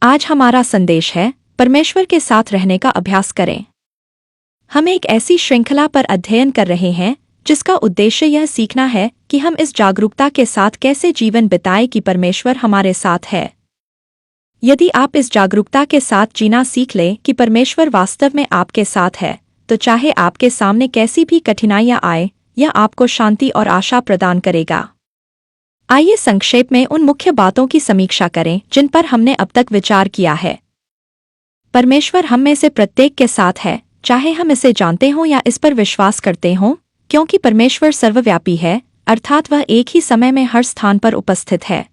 आज हमारा संदेश है, परमेश्वर के साथ रहने का अभ्यास करें। हम एक ऐसी श्रृंखला पर अध्ययन कर रहे हैं जिसका उद्देश्य यह सीखना है कि हम इस जागरूकता के साथ कैसे जीवन बिताएं कि परमेश्वर हमारे साथ है। यदि आप इस जागरूकता के साथ जीना सीख लें कि परमेश्वर वास्तव में आपके साथ है, तो चाहे आपके सामने कैसी भी कठिनाइयां आए, यह आपको शांति और आशा प्रदान करेगा। आइए संक्षेप में उन मुख्य बातों की समीक्षा करें जिन पर हमने अब तक विचार किया है। परमेश्वर हम में से प्रत्येक के साथ है, चाहे हम इसे जानते हों या इस पर विश्वास करते हों, क्योंकि परमेश्वर सर्वव्यापी है, अर्थात वह एक ही समय में हर स्थान पर उपस्थित है।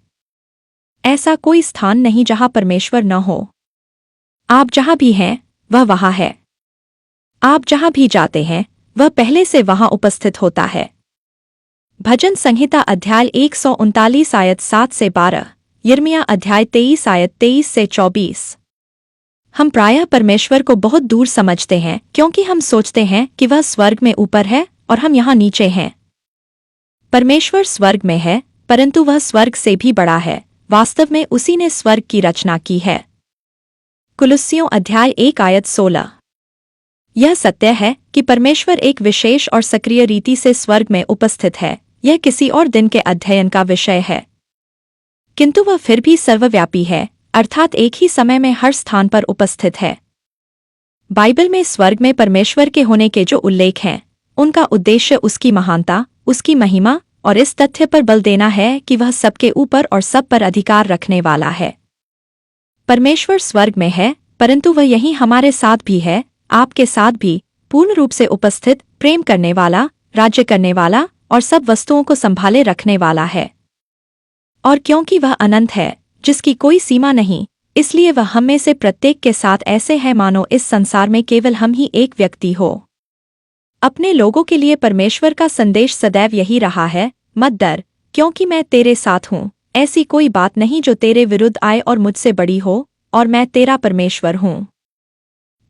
ऐसा कोई स्थान नहीं जहां परमेश्वर न हो। आप जहां भी हैं, वह वहां है। आप जहां भी जाते हैं, वह पहले से वहां उपस्थित होता है। भजन संहिता अध्याय 139 आयत 7 से 12, यिर्मयाह अध्याय 23 आयत 23 से 24। हम प्रायः परमेश्वर को बहुत दूर समझते हैं क्योंकि हम सोचते हैं कि वह स्वर्ग में ऊपर है और हम यहाँ नीचे हैं। परमेश्वर स्वर्ग में है, परंतु वह स्वर्ग से भी बड़ा है। वास्तव में उसी ने स्वर्ग की रचना की है। कुलुस्सियों अध्याय 1 आयत 16। यह सत्य है कि परमेश्वर एक विशेष और सक्रिय रीति से स्वर्ग में उपस्थित है। यह किसी और दिन के अध्ययन का विषय है, किंतु वह फिर भी सर्वव्यापी है, अर्थात एक ही समय में हर स्थान पर उपस्थित है। बाइबल में स्वर्ग में परमेश्वर के होने के जो उल्लेख हैं, उनका उद्देश्य उसकी महानता, उसकी महिमा और इस तथ्य पर बल देना है कि वह सबके ऊपर और सब पर अधिकार रखने वाला है। परमेश्वर स्वर्ग में है, परंतु वह यहीं हमारे साथ भी है, आपके साथ भी, पूर्ण रूप से उपस्थित, प्रेम करने वाला, राज्य करने वाला और सब वस्तुओं को संभाले रखने वाला है। और क्योंकि वह अनंत है, जिसकी कोई सीमा नहीं, इसलिए वह हम में से प्रत्येक के साथ ऐसे है मानो इस संसार में केवल हम ही एक व्यक्ति हो। अपने लोगों के लिए परमेश्वर का संदेश सदैव यही रहा है, मत डर, क्योंकि मैं तेरे साथ हूँ। ऐसी कोई बात नहीं जो तेरे विरुद्ध आए और मुझसे बड़ी हो, और मैं तेरा परमेश्वर हूँ।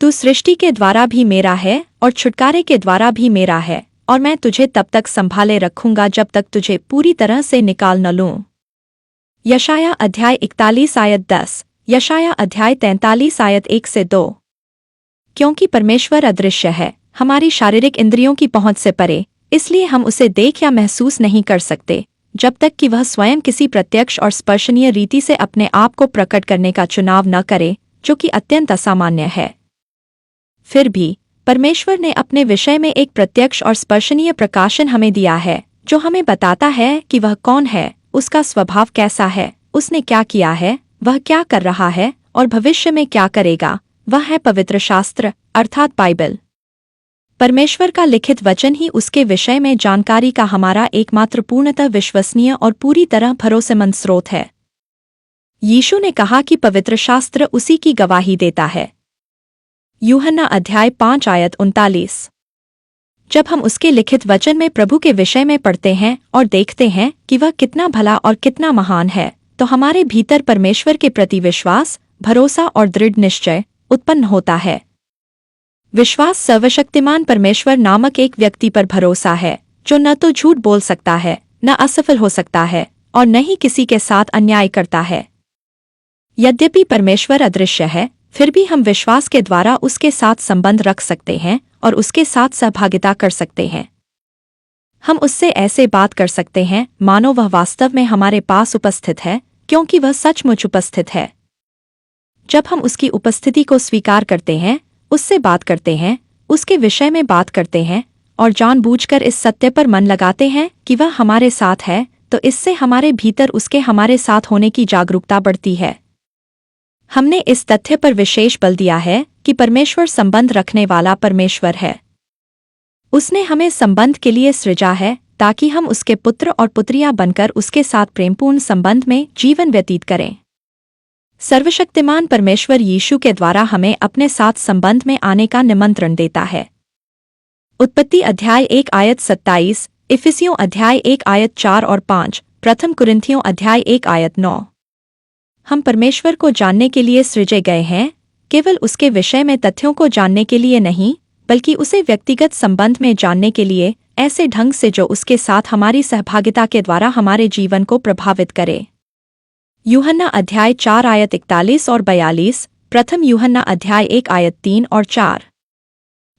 तू सृष्टि के द्वारा भी मेरा है और छुटकारे के द्वारा भी मेरा है, और मैं तुझे तब तक संभाले रखूंगा जब तक तुझे पूरी तरह से निकाल न लूं। यशायाह अध्याय 41 आयत 10, यशायाह अध्याय 43 आयत 1 से 2। क्योंकि परमेश्वर अदृश्य है, हमारी शारीरिक इंद्रियों की पहुंच से परे, इसलिए हम उसे देख या महसूस नहीं कर सकते, जब तक कि वह स्वयं किसी प्रत्यक्ष और स्पर्शनीय रीति से अपने आप को प्रकट करने का चुनाव न करे, जो कि अत्यंत असामान्य है। फिर भी परमेश्वर ने अपने विषय में एक प्रत्यक्ष और स्पर्शनीय प्रकाशन हमें दिया है, जो हमें बताता है कि वह कौन है, उसका स्वभाव कैसा है, उसने क्या किया है, वह क्या कर रहा है और भविष्य में क्या करेगा। वह है पवित्र शास्त्र, अर्थात बाइबल। परमेश्वर का लिखित वचन ही उसके विषय में जानकारी का हमारा एकमात्र पूर्णतः विश्वसनीय और पूरी तरह भरोसेमंद स्रोत है। यीशु ने कहा कि पवित्र शास्त्र उसी की गवाही देता है। यूहन्ना अध्याय 5 आयत 39। जब हम उसके लिखित वचन में प्रभु के विषय में पढ़ते हैं और देखते हैं कि वह कितना भला और कितना महान है, तो हमारे भीतर परमेश्वर के प्रति विश्वास, भरोसा और दृढ़ निश्चय उत्पन्न होता है। विश्वास सर्वशक्तिमान परमेश्वर नामक एक व्यक्ति पर भरोसा है, जो न तो झूठ बोल सकता है, न असफल हो सकता है और न ही किसी के साथ अन्याय करता है। यद्यपि परमेश्वर अदृश्य है, फिर भी हम विश्वास के द्वारा उसके साथ संबंध रख सकते हैं और उसके साथ सहभागिता कर सकते हैं। हम उससे ऐसे बात कर सकते हैं मानो वह वास्तव में हमारे पास उपस्थित है, क्योंकि वह सचमुच उपस्थित है। जब हम उसकी उपस्थिति को स्वीकार करते हैं, उससे बात करते हैं, उसके विषय में बात करते हैं और जानबूझकर इस सत्य पर मन लगाते हैं कि वह हमारे साथ है, तो इससे हमारे भीतर उसके हमारे साथ होने की जागरूकता बढ़ती है। हमने इस तथ्य पर विशेष बल दिया है कि परमेश्वर संबंध रखने वाला परमेश्वर है। उसने हमें संबंध के लिए सृजा है ताकि हम उसके पुत्र और पुत्रियां बनकर उसके साथ प्रेमपूर्ण संबंध में जीवन व्यतीत करें। सर्वशक्तिमान परमेश्वर यीशु के द्वारा हमें अपने साथ संबंध में आने का निमंत्रण देता है। उत्पत्ति अध्याय 1 आयत 27, इफिसियों अध्याय 1 आयत 4 और 5, प्रथम कुरिन्थियों अध्याय 1 आयत 9। हम परमेश्वर को जानने के लिए सृजे गए हैं, केवल उसके विषय में तथ्यों को जानने के लिए नहीं, बल्कि उसे व्यक्तिगत संबंध में जानने के लिए, ऐसे ढंग से जो उसके साथ हमारी सहभागिता के द्वारा हमारे जीवन को प्रभावित करे। यूहन्ना अध्याय 4 आयत 41 और 42, प्रथम यूहन्ना अध्याय 1 आयत 3 और 4।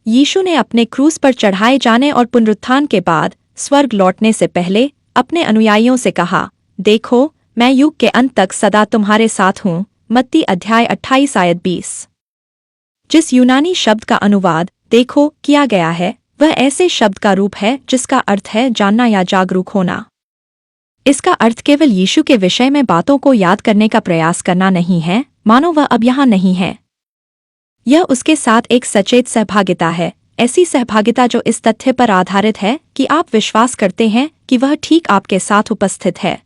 यीशु ने अपने क्रूस पर चढ़ाए जाने और पुनरुत्थान के बाद स्वर्ग लौटने से पहले अपने अनुयायियों से कहा, देखो, मैं युग के अंत तक सदा तुम्हारे साथ हूँ। मत्ती अध्याय 28 आयत 20। जिस यूनानी शब्द का अनुवाद देखो किया गया है, वह ऐसे शब्द का रूप है जिसका अर्थ है जानना या जागरूक होना। इसका अर्थ केवल यीशु के विषय में बातों को याद करने का प्रयास करना नहीं है, मानो वह अब यहाँ नहीं है। यह उसके साथ एक सचेत सहभागिता है, ऐसी सहभागिता जो इस तथ्य पर आधारित है कि आप विश्वास करते हैं कि वह ठीक आपके साथ उपस्थित है।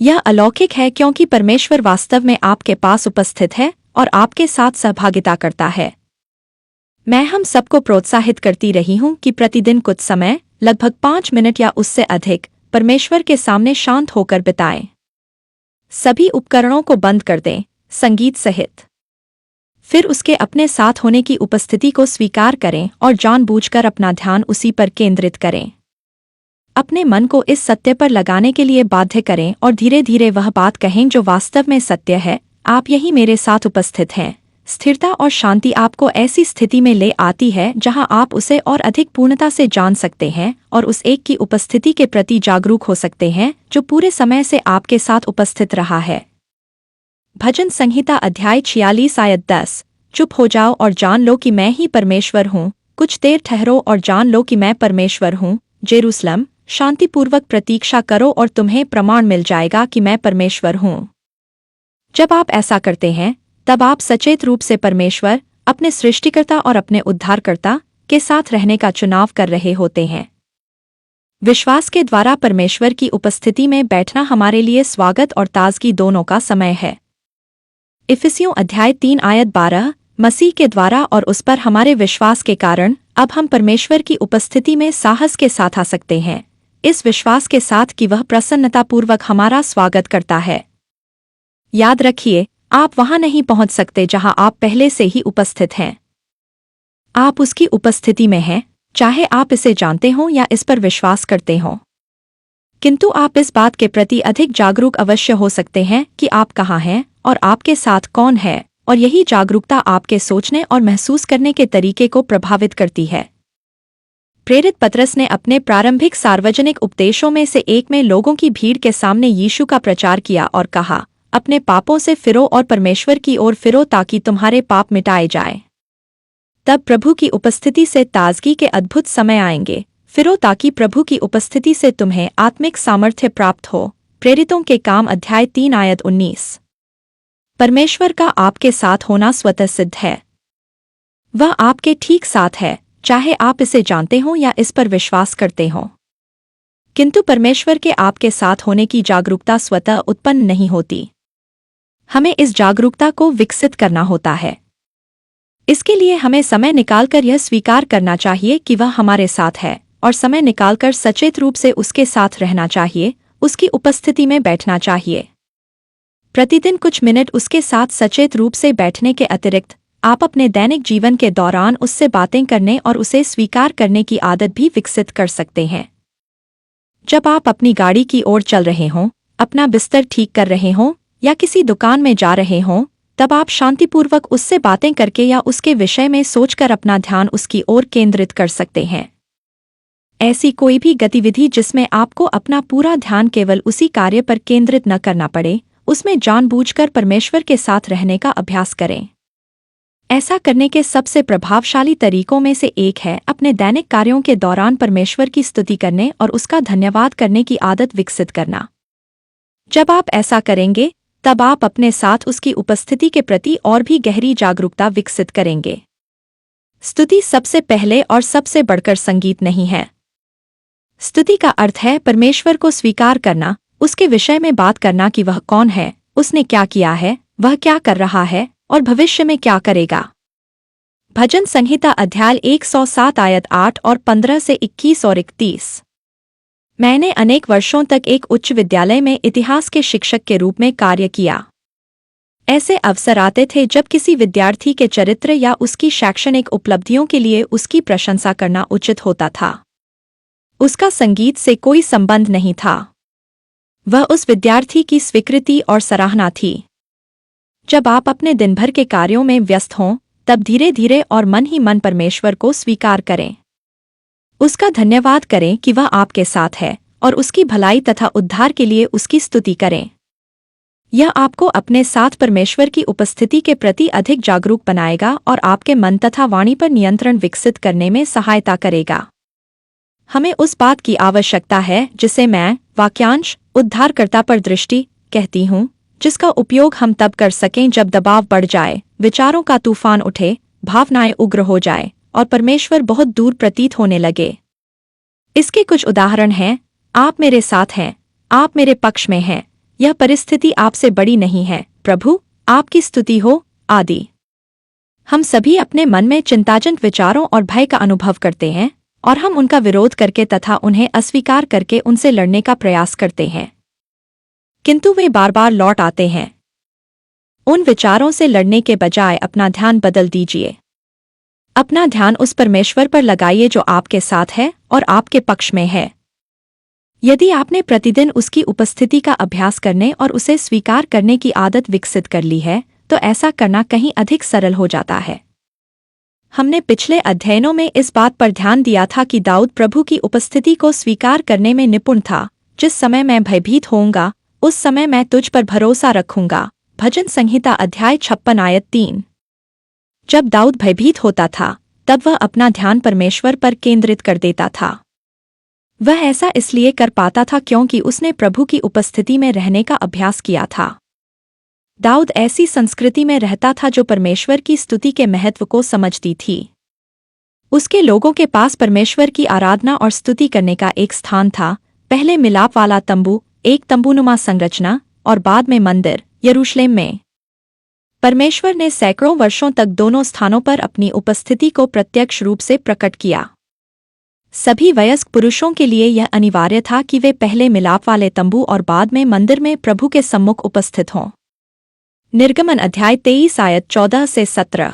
यह अलौकिक है क्योंकि परमेश्वर वास्तव में आपके पास उपस्थित है और आपके साथ सहभागिता करता है। मैं हम सबको प्रोत्साहित करती रही हूं कि प्रतिदिन कुछ समय, लगभग 5 मिनट या उससे अधिक, परमेश्वर के सामने शांत होकर बिताएं। सभी उपकरणों को बंद कर दें, संगीत सहित। फिर उसके अपने साथ होने की उपस्थिति को स्वीकार करें और जानबूझकर अपना ध्यान उसी पर केंद्रित करें। अपने मन को इस सत्य पर लगाने के लिए बाध्य करें और धीरे धीरे वह बात कहें जो वास्तव में सत्य है, आप यहीं मेरे साथ उपस्थित हैं। स्थिरता और शांति आपको ऐसी स्थिति में ले आती है जहां आप उसे और अधिक पूर्णता से जान सकते हैं और उस एक की उपस्थिति के प्रति जागरूक हो सकते हैं जो पूरे समय से आपके साथ उपस्थित रहा है। भजन संहिता अध्याय 46 आयत 10। चुप हो जाओ और जान लो कि मैं ही परमेश्वर हूँ। कुछ देर ठहरो और जान लो कि मैं परमेश्वर हूँ। जेरूसलम, शांतिपूर्वक प्रतीक्षा करो और तुम्हें प्रमाण मिल जाएगा कि मैं परमेश्वर हूँ। जब आप ऐसा करते हैं, तब आप सचेत रूप से परमेश्वर, अपने सृष्टिकर्ता और अपने उद्धारकर्ता के साथ रहने का चुनाव कर रहे होते हैं। विश्वास के द्वारा परमेश्वर की उपस्थिति में बैठना हमारे लिए स्वागत और ताजगी दोनों का समय है। इफिसियों अध्याय 3 आयत 12। मसीह के द्वारा और उस पर हमारे विश्वास के कारण अब हम परमेश्वर की उपस्थिति में साहस के साथ आ सकते हैं, इस विश्वास के साथ कि वह प्रसन्नतापूर्वक हमारा स्वागत करता है। याद रखिए, आप वहां नहीं पहुंच सकते जहां आप पहले से ही उपस्थित हैं। आप उसकी उपस्थिति में हैं, चाहे आप इसे जानते हों या इस पर विश्वास करते हों। किंतु आप इस बात के प्रति अधिक जागरूक अवश्य हो सकते हैं कि आप कहाँ हैं और आपके साथ कौन है, और यही जागरूकता आपके सोचने और महसूस करने के तरीके को प्रभावित करती है। प्रेरित पतरस ने अपने प्रारंभिक सार्वजनिक उपदेशों में से एक में लोगों की भीड़ के सामने यीशु का प्रचार किया और कहा, अपने पापों से फिरो और परमेश्वर की ओर फिरो ताकि तुम्हारे पाप मिटाए जाएं। तब प्रभु की उपस्थिति से ताजगी के अद्भुत समय आएंगे। फिरो ताकि प्रभु की उपस्थिति से तुम्हें आत्मिक सामर्थ्य प्राप्त हो। प्रेरितों के काम अध्याय 3 आयत 19। परमेश्वर का आपके साथ होना स्वतः सिद्ध है। वह आपके ठीक साथ है, चाहे आप इसे जानते हों या इस पर विश्वास करते हों। किंतु परमेश्वर के आपके साथ होने की जागरूकता स्वतः उत्पन्न नहीं होती। हमें इस जागरूकता को विकसित करना होता है। इसके लिए हमें समय निकालकर यह स्वीकार करना चाहिए कि वह हमारे साथ है और समय निकालकर सचेत रूप से उसके साथ रहना चाहिए, उसकी उपस्थिति में बैठना चाहिए। प्रतिदिन कुछ मिनट उसके साथ सचेत रूप से बैठने के अतिरिक्त आप अपने दैनिक जीवन के दौरान उससे बातें करने और उसे स्वीकार करने की आदत भी विकसित कर सकते हैं। जब आप अपनी गाड़ी की ओर चल रहे हों, अपना बिस्तर ठीक कर रहे हों या किसी दुकान में जा रहे हों, तब आप शांतिपूर्वक उससे बातें करके या उसके विषय में सोचकर अपना ध्यान उसकी ओर केंद्रित कर सकते हैं। ऐसी कोई भी गतिविधि जिसमें आपको अपना पूरा ध्यान केवल उसी कार्य पर केंद्रित न करना पड़े, उसमें जानबूझकर परमेश्वर के साथ रहने का अभ्यास करें। ऐसा करने के सबसे प्रभावशाली तरीकों में से एक है अपने दैनिक कार्यों के दौरान परमेश्वर की स्तुति करने और उसका धन्यवाद करने की आदत विकसित करना। जब आप ऐसा करेंगे, तब आप अपने साथ उसकी उपस्थिति के प्रति और भी गहरी जागरूकता विकसित करेंगे। स्तुति सबसे पहले और सबसे बढ़कर संगीत नहीं है। स्तुति का अर्थ है परमेश्वर को स्वीकार करना, उसके विषय में बात करना कि वह कौन है, उसने क्या किया है, वह क्या कर रहा है और भविष्य में क्या करेगा। भजन संहिता अध्याय 107 आयत 8 और 15 से 21 और 31। मैंने अनेक वर्षों तक एक उच्च विद्यालय में इतिहास के शिक्षक के रूप में कार्य किया। ऐसे अवसर आते थे जब किसी विद्यार्थी के चरित्र या उसकी शैक्षणिक उपलब्धियों के लिए उसकी प्रशंसा करना उचित होता था। उसका संगीत से कोई संबंध नहीं था। वह उस विद्यार्थी की स्वीकृति और सराहना थी। जब आप अपने दिन भर के कार्यों में व्यस्त हों, तब धीरे धीरे और मन ही मन परमेश्वर को स्वीकार करें। उसका धन्यवाद करें कि वह आपके साथ है और उसकी भलाई तथा उद्धार के लिए उसकी स्तुति करें। यह आपको अपने साथ परमेश्वर की उपस्थिति के प्रति अधिक जागरूक बनाएगा और आपके मन तथा वाणी पर नियंत्रण विकसित करने में सहायता करेगा। हमें उस बात की आवश्यकता है जिसे मैं वाक्यांश उद्धारकर्ता पर दृष्टि कहती हूँ, जिसका उपयोग हम तब कर सकें जब दबाव बढ़ जाए, विचारों का तूफान उठे, भावनाएं उग्र हो जाए और परमेश्वर बहुत दूर प्रतीत होने लगे। इसके कुछ उदाहरण हैं। आप मेरे साथ हैं, आप मेरे पक्ष में हैं, यह परिस्थिति आपसे बड़ी नहीं है, प्रभु आपकी स्तुति हो, आदि। हम सभी अपने मन में चिंताजनक विचारों और भय का अनुभव करते हैं और हम उनका विरोध करके तथा उन्हें अस्वीकार करके उनसे लड़ने का प्रयास करते हैं, किंतु वे बार बार लौट आते हैं। उन विचारों से लड़ने के बजाय अपना ध्यान बदल दीजिए। अपना ध्यान उस परमेश्वर पर लगाइए जो आपके साथ है और आपके पक्ष में है। यदि आपने प्रतिदिन उसकी उपस्थिति का अभ्यास करने और उसे स्वीकार करने की आदत विकसित कर ली है, तो ऐसा करना कहीं अधिक सरल हो जाता है। हमने पिछले अध्ययनों में इस बात पर ध्यान दिया था कि दाऊद प्रभु की उपस्थिति को स्वीकार करने में निपुण था। जिस समय मैं भयभीत होऊंगा, उस समय मैं तुझ पर भरोसा रखूंगा। भजन संहिता अध्याय 56 आयत 3। जब दाऊद भयभीत होता था, तब वह अपना ध्यान परमेश्वर पर केंद्रित कर देता था। वह ऐसा इसलिए कर पाता था क्योंकि उसने प्रभु की उपस्थिति में रहने का अभ्यास किया था। दाऊद ऐसी संस्कृति में रहता था जो परमेश्वर की स्तुति के महत्व को समझती थी। उसके लोगों के पास परमेश्वर की आराधना और स्तुति करने का एक स्थान था। पहले मिलाप वाला तंबू, एक तंबूनुमा संरचना, और बाद में मंदिर यरूशलेम में। परमेश्वर ने सैकड़ों वर्षों तक दोनों स्थानों पर अपनी उपस्थिति को प्रत्यक्ष रूप से प्रकट किया। सभी वयस्क पुरुषों के लिए यह अनिवार्य था कि वे पहले मिलाप वाले तंबू और बाद में मंदिर में प्रभु के सम्मुख उपस्थित हों। निर्गमन अध्याय 23 आयत 14 से 17।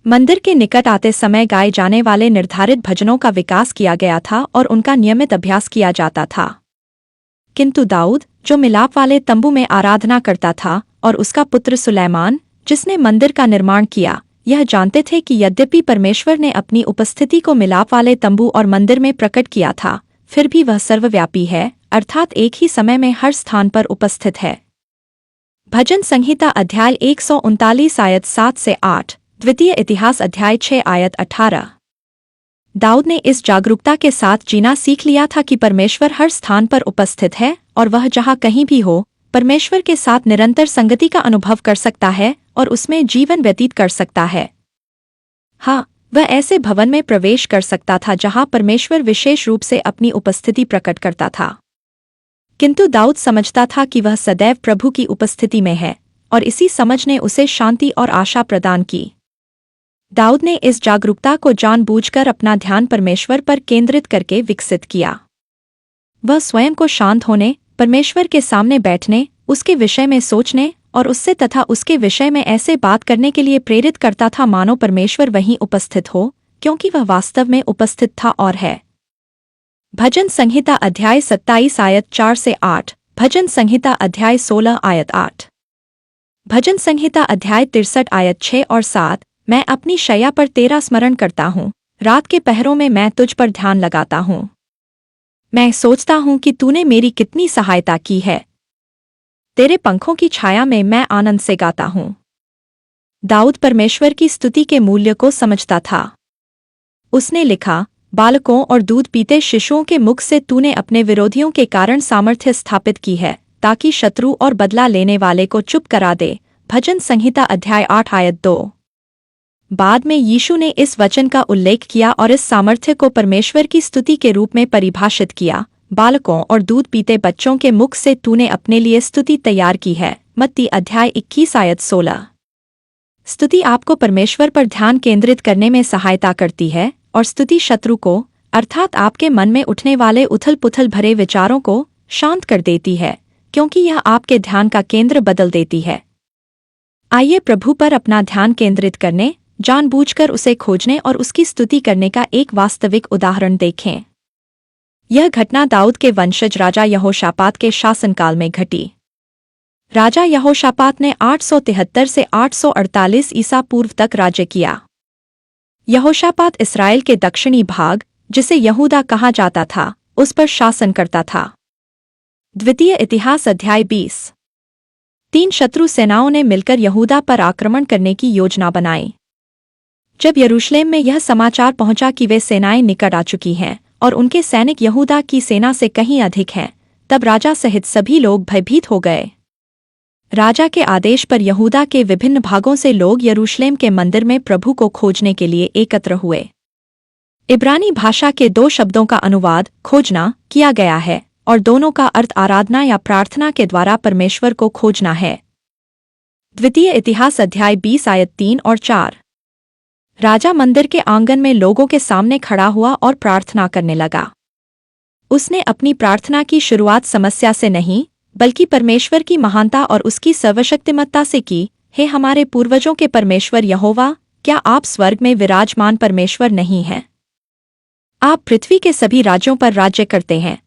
मंदिर के निकट आते समय गाए जाने वाले निर्धारित भजनों का विकास किया गया था और उनका नियमित अभ्यास किया जाता था। किंतु दाऊद, जो मिलाप वाले तंबू में आराधना करता था, और उसका पुत्र सुलैमान, जिसने मंदिर का निर्माण किया, यह जानते थे कि यद्यपि परमेश्वर ने अपनी उपस्थिति को मिलाप वाले तंबू और मंदिर में प्रकट किया था, फिर भी वह सर्वव्यापी है, अर्थात एक ही समय में हर स्थान पर उपस्थित है। भजन संहिता अध्याय 139 आयत 7 से 8, द्वितीय इतिहास अध्याय 6 आयत 18। दाऊद ने इस जागरूकता के साथ जीना सीख लिया था कि परमेश्वर हर स्थान पर उपस्थित है और वह जहाँ कहीं भी हो, परमेश्वर के साथ निरंतर संगति का अनुभव कर सकता है और उसमें जीवन व्यतीत कर सकता है। हाँ, वह ऐसे भवन में प्रवेश कर सकता था जहाँ परमेश्वर विशेष रूप से अपनी उपस्थिति प्रकट करता था। किंतु दाऊद समझता था कि वह सदैव प्रभु की उपस्थिति में है, और इसी समझ ने उसे शांति और आशा प्रदान की। दाऊद ने इस जागरूकता को जानबूझकर अपना ध्यान परमेश्वर पर केंद्रित करके विकसित किया। वह स्वयं को शांत होने, परमेश्वर के सामने बैठने, उसके विषय में सोचने और उससे तथा उसके विषय में ऐसे बात करने के लिए प्रेरित करता था मानो परमेश्वर वहीं उपस्थित हो, क्योंकि वह वास्तव में उपस्थित था और है। भजन संहिता अध्याय 27 आयत 4 से 8, भजन संहिता अध्याय 16 आयत 8। भजन संहिता अध्याय 63 आयत 6 और 7। मैं अपनी शैया पर तेरा स्मरण करता हूँ, रात के पहरों में मैं तुझ पर ध्यान लगाता हूँ। मैं सोचता हूँ कि तूने मेरी कितनी सहायता की है। तेरे पंखों की छाया में मैं आनंद से गाता हूँ। दाऊद परमेश्वर की स्तुति के मूल्य को समझता था। उसने लिखा, बालकों और दूध पीते शिशुओं के मुख से तूने अपने विरोधियों के कारण सामर्थ्य स्थापित की है, ताकि शत्रु और बदला लेने वाले को चुप करा दे। भजन संहिता अध्याय 8 आयत 2। बाद में यीशु ने इस वचन का उल्लेख किया और इस सामर्थ्य को परमेश्वर की स्तुति के रूप में परिभाषित किया। बालकों और दूध पीते बच्चों के मुख से तूने अपने लिए स्तुति तैयार की है। मत्ती अध्याय 21 आयत 16। स्तुति आपको परमेश्वर पर ध्यान केंद्रित करने में सहायता करती है, और स्तुति शत्रु को, अर्थात आपके मन में उठने वाले उथल पुथल भरे विचारों को शांत कर देती है, क्योंकि यह आपके ध्यान का केंद्र बदल देती है। आइए प्रभु पर अपना ध्यान केंद्रित करने, जानबूझकर उसे खोजने और उसकी स्तुति करने का एक वास्तविक उदाहरण देखें। यह घटना दाऊद के वंशज राजा यहोशापात के शासनकाल में घटी। राजा यहोशापात ने 873 से 848 ईसा पूर्व तक राज्य किया। यहोशापात इस्राएल के दक्षिणी भाग, जिसे यहूदा कहा जाता था, उस पर शासन करता था। द्वितीय इतिहास अध्याय 20। 3 शत्रु सेनाओं ने मिलकर यहूदा पर आक्रमण करने की योजना बनाई। जब यरूशलेम में यह समाचार पहुंचा कि वे सेनाएं निकट आ चुकी हैं और उनके सैनिक यहूदा की सेना से कहीं अधिक हैं, तब राजा सहित सभी लोग भयभीत हो गए। राजा के आदेश पर यहूदा के विभिन्न भागों से लोग यरूशलेम के मंदिर में प्रभु को खोजने के लिए एकत्र हुए। इब्रानी भाषा के 2 शब्दों का अनुवाद खोजना किया गया है और दोनों का अर्थ आराधना या प्रार्थना के द्वारा परमेश्वर को खोजना है। द्वितीय इतिहास अध्याय 20 आयत 3 और 4। राजा मंदिर के आंगन में लोगों के सामने खड़ा हुआ और प्रार्थना करने लगा। उसने अपनी प्रार्थना की शुरुआत समस्या से नहीं, बल्कि परमेश्वर की महानता और उसकी सर्वशक्तिमत्ता से की। हे हमारे पूर्वजों के परमेश्वर यहोवा, क्या आप स्वर्ग में विराजमान परमेश्वर नहीं हैं? आप पृथ्वी के सभी राज्यों पर राज्य करते हैं।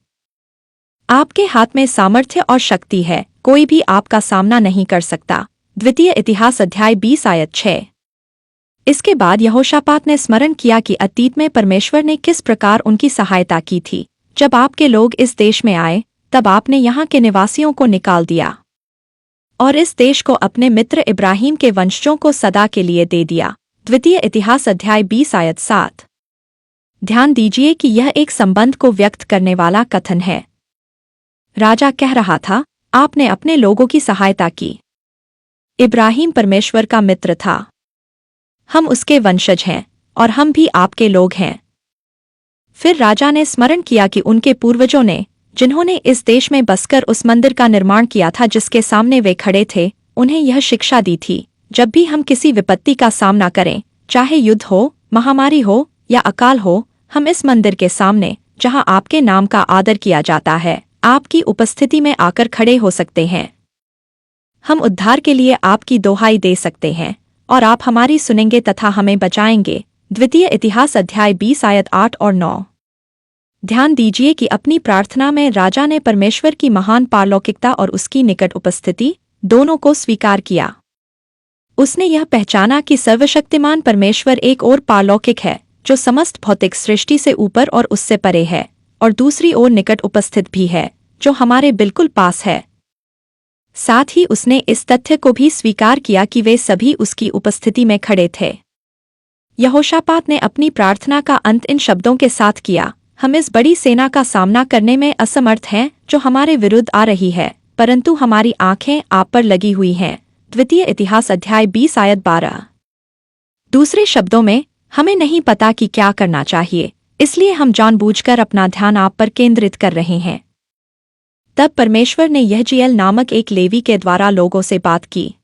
आपके हाथ में सामर्थ्य और शक्ति है, कोई भी आपका सामना नहीं कर सकता। द्वितीय इतिहास अध्याय 20 आयत 6। इसके बाद यहोशापात ने स्मरण किया कि अतीत में परमेश्वर ने किस प्रकार उनकी सहायता की थी। जब आपके लोग इस देश में आए, तब आपने यहाँ के निवासियों को निकाल दिया और इस देश को अपने मित्र इब्राहिम के वंशजों को सदा के लिए दे दिया। द्वितीय इतिहास अध्याय 20 आयत 7। ध्यान दीजिए कि यह एक संबंध को व्यक्त करने वाला कथन है। राजा कह रहा था, आपने अपने लोगों की सहायता की। इब्राहिम परमेश्वर का मित्र था। हम उसके वंशज हैं और हम भी आपके लोग हैं। फिर राजा ने स्मरण किया कि उनके पूर्वजों ने, जिन्होंने इस देश में बसकर उस मंदिर का निर्माण किया था जिसके सामने वे खड़े थे, उन्हें यह शिक्षा दी थी, जब भी हम किसी विपत्ति का सामना करें, चाहे युद्ध हो, महामारी हो या अकाल हो, हम इस मंदिर के सामने, जहां आपके नाम का आदर किया जाता है, आपकी उपस्थिति में आकर खड़े हो सकते हैं। हम उद्धार के लिए आपकी दोहाई दे सकते हैं और आप हमारी सुनेंगे तथा हमें बचाएंगे। द्वितीय इतिहास अध्याय 20 आयत 8 और 9। ध्यान दीजिए कि अपनी प्रार्थना में राजा ने परमेश्वर की महान पारलौकिकता और उसकी निकट उपस्थिति दोनों को स्वीकार किया। उसने यह पहचाना कि सर्वशक्तिमान परमेश्वर एक ओर पारलौकिक है, जो समस्त भौतिक सृष्टि से ऊपर और उससे परे है, और दूसरी ओर निकट उपस्थित भी है, जो हमारे बिल्कुल पास है। साथ ही उसने इस तथ्य को भी स्वीकार किया कि वे सभी उसकी उपस्थिति में खड़े थे। यहोशापात ने अपनी प्रार्थना का अंत इन शब्दों के साथ किया, हम इस बड़ी सेना का सामना करने में असमर्थ हैं जो हमारे विरुद्ध आ रही है, परंतु हमारी आंखें आप पर लगी हुई हैं। द्वितीय इतिहास अध्याय 20 आयत 12। दूसरे शब्दों में, हमें नहीं पता कि क्या करना चाहिए, इसलिए हम जानबूझकर अपना ध्यान आप पर केंद्रित कर रहे हैं। तब परमेश्वर ने यहजीएल नामक एक लेवी के द्वारा लोगों से बात की।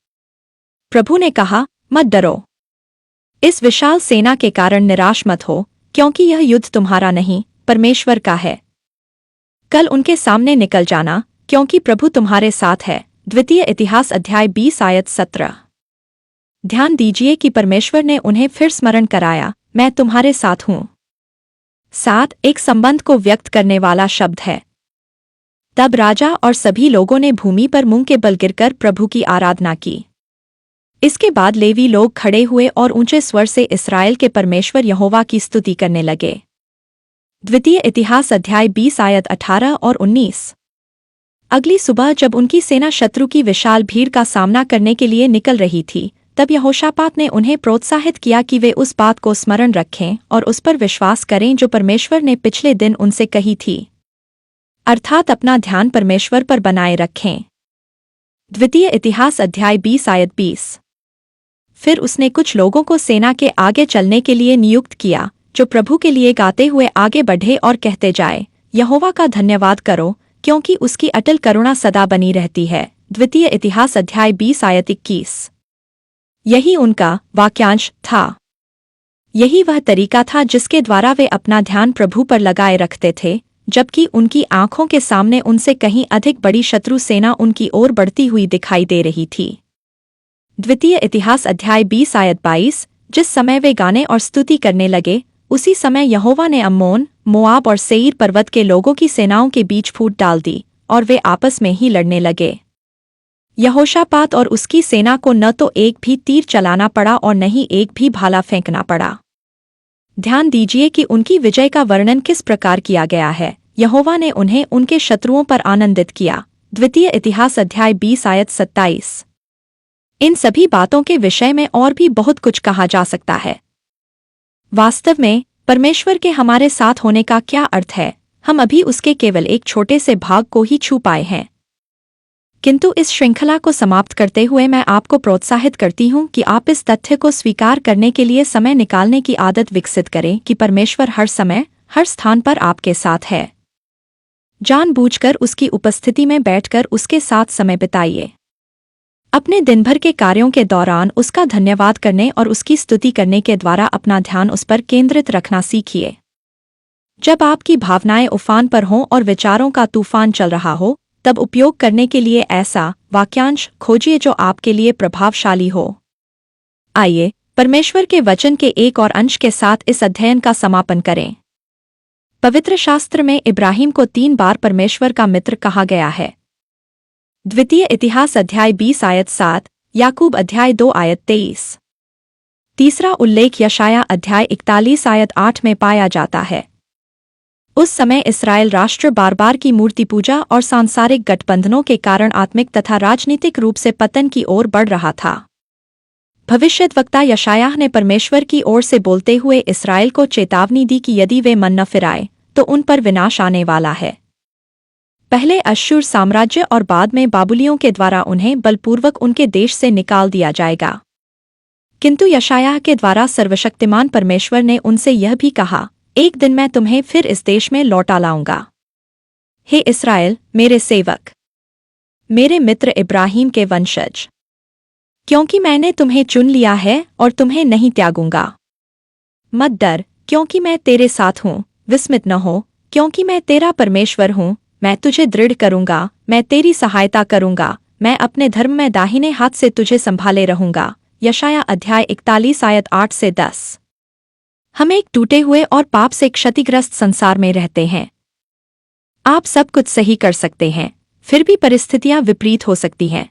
प्रभु ने कहा, मत डरो। इस विशाल सेना के कारण निराश मत हो, क्योंकि यह युद्ध तुम्हारा नहीं, परमेश्वर का है। कल उनके सामने निकल जाना, क्योंकि प्रभु तुम्हारे साथ है। द्वितीय इतिहास अध्याय 20 आयत 17। ध्यान दीजिए कि परमेश्वर ने उन्हें फिर स्मरण कराया, मैं तुम्हारे साथ हूँ। साथ एक संबंध को व्यक्त करने वाला शब्द है। तब राजा और सभी लोगों ने भूमि पर मुंह के बल गिरकर प्रभु की आराधना की। इसके बाद लेवी लोग खड़े हुए और ऊंचे स्वर से इस्राएल के परमेश्वर यहोवा की स्तुति करने लगे। द्वितीय इतिहास अध्याय 20 आयत 18 और 19। अगली सुबह जब उनकी सेना शत्रु की विशाल भीड़ का सामना करने के लिए निकल रही थी, तब यहोशापात ने उन्हें प्रोत्साहित किया कि वे उस बात को स्मरण रखें और उस पर विश्वास करें जो परमेश्वर ने पिछले दिन उनसे कही थी, अर्थात अपना ध्यान परमेश्वर पर बनाए रखें। द्वितीय इतिहास अध्याय 20 आयत 20। फिर उसने कुछ लोगों को सेना के आगे चलने के लिए नियुक्त किया, जो प्रभु के लिए गाते हुए आगे बढ़े और कहते जाए, यहोवा का धन्यवाद करो, क्योंकि उसकी अटल करुणा सदा बनी रहती है। द्वितीय इतिहास अध्याय 20 आयत 21। यही उनका वाक्यांश था। यही वह तरीका था जिसके द्वारा वे अपना ध्यान प्रभु पर लगाए रखते थे, जबकि उनकी आंखों के सामने उनसे कहीं अधिक बड़ी शत्रु सेना उनकी ओर बढ़ती हुई दिखाई दे रही थी। द्वितीय इतिहास अध्याय 20 आयत 22। जिस समय वे गाने और स्तुति करने लगे, उसी समय यहोवा ने अम्मोन, मोआब और सेईर पर्वत के लोगों की सेनाओं के बीच फूट डाल दी और वे आपस में ही लड़ने लगे। यहोशापात और उसकी सेना को न तो एक भी तीर चलाना पड़ा और न ही एक भी भाला फेंकना पड़ा। ध्यान दीजिए कि उनकी विजय का वर्णन किस प्रकार किया गया है। यहोवा ने उन्हें उनके शत्रुओं पर आनंदित किया। द्वितीय इतिहास अध्याय 20 आयत 27। इन सभी बातों के विषय में और भी बहुत कुछ कहा जा सकता है। वास्तव में परमेश्वर के हमारे साथ होने का क्या अर्थ है, हम अभी उसके केवल एक छोटे से भाग को ही छू पाए हैं। किंतु इस श्रृंखला को समाप्त करते हुए मैं आपको प्रोत्साहित करती हूं कि आप इस तथ्य को स्वीकार करने के लिए समय निकालने की आदत विकसित करें कि परमेश्वर हर समय, हर स्थान पर आपके साथ है। जानबूझकर उसकी उपस्थिति में बैठकर उसके साथ समय बिताइए। अपने दिन भर के कार्यों के दौरान उसका धन्यवाद करने और उसकी स्तुति करने के द्वारा अपना ध्यान उस पर केंद्रित रखना सीखिए। जब आपकी भावनाएं उफान पर हों और विचारों का तूफान चल रहा हो, तब उपयोग करने के लिए ऐसा वाक्यांश खोजिए जो आपके लिए प्रभावशाली हो। आइए परमेश्वर के वचन के एक और अंश के साथ इस अध्ययन का समापन करें। पवित्र शास्त्र में इब्राहिम को 3 बार परमेश्वर का मित्र कहा गया है। द्वितीय इतिहास अध्याय 20 आयत 7, याकूब अध्याय 2 आयत 23। तीसरा उल्लेख यशाया अध्याय 41 आयत 8 में पाया जाता है। उस समय इस्राएल राष्ट्र बार बार की मूर्ति पूजा और सांसारिक गठबंधनों के कारण आत्मिक तथा राजनीतिक रूप से पतन की ओर बढ़ रहा था। भविष्यद्वक्ता यशायाह ने परमेश्वर की ओर से बोलते हुए इस्राएल को चेतावनी दी कि यदि वे मन न फिराए तो उन पर विनाश आने वाला है। पहले अश्शूर साम्राज्य और बाद में बाबुलियों के द्वारा उन्हें बलपूर्वक उनके देश से निकाल दिया जाएगा। किंतु यशायाह के द्वारा सर्वशक्तिमान परमेश्वर ने उनसे यह भी कहा, एक दिन मैं तुम्हें फिर इस देश में लौटा लाऊंगा। हे इस्राएल, मेरे सेवक, मेरे मित्र इब्राहिम के वंशज, क्योंकि मैंने तुम्हें चुन लिया है और तुम्हें नहीं त्यागूंगा। मत डर, क्योंकि मैं तेरे साथ हूँ। विस्मित न हो, क्योंकि मैं तेरा परमेश्वर हूँ। मैं तुझे दृढ़ करूंगा, मैं तेरी सहायता करूंगा, मैं अपने धर्म में दाहिने हाथ से तुझे संभाले रहूंगा। यशाया अध्याय 41 आयत 8 से 10। हम एक टूटे हुए और पाप से क्षतिग्रस्त संसार में रहते हैं। आप सब कुछ सही कर सकते हैं, फिर भी परिस्थितियां विपरीत हो सकती हैं।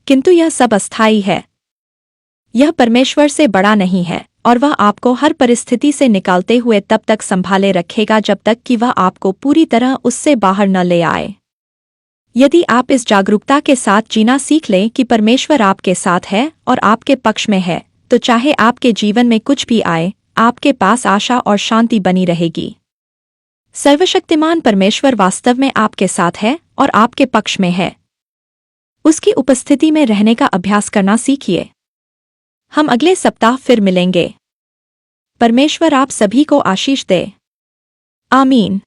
किंतु यह सब अस्थायी है। यह परमेश्वर से बड़ा नहीं है और वह आपको हर परिस्थिति से निकालते हुए तब तक संभाले रखेगा जब तक कि वह आपको पूरी तरह उससे बाहर न ले आए। यदि आप इस जागरूकता के साथ जीना सीख लें कि परमेश्वर आपके साथ है और आपके पक्ष में है, तो चाहे आपके जीवन में कुछ भी आए, आपके पास आशा और शांति बनी रहेगी। सर्वशक्तिमान परमेश्वर वास्तव में आपके साथ है और आपके पक्ष में है। उसकी उपस्थिति में रहने का अभ्यास करना सीखिए। हम अगले सप्ताह फिर मिलेंगे। परमेश्वर आप सभी को आशीष दे। आमीन।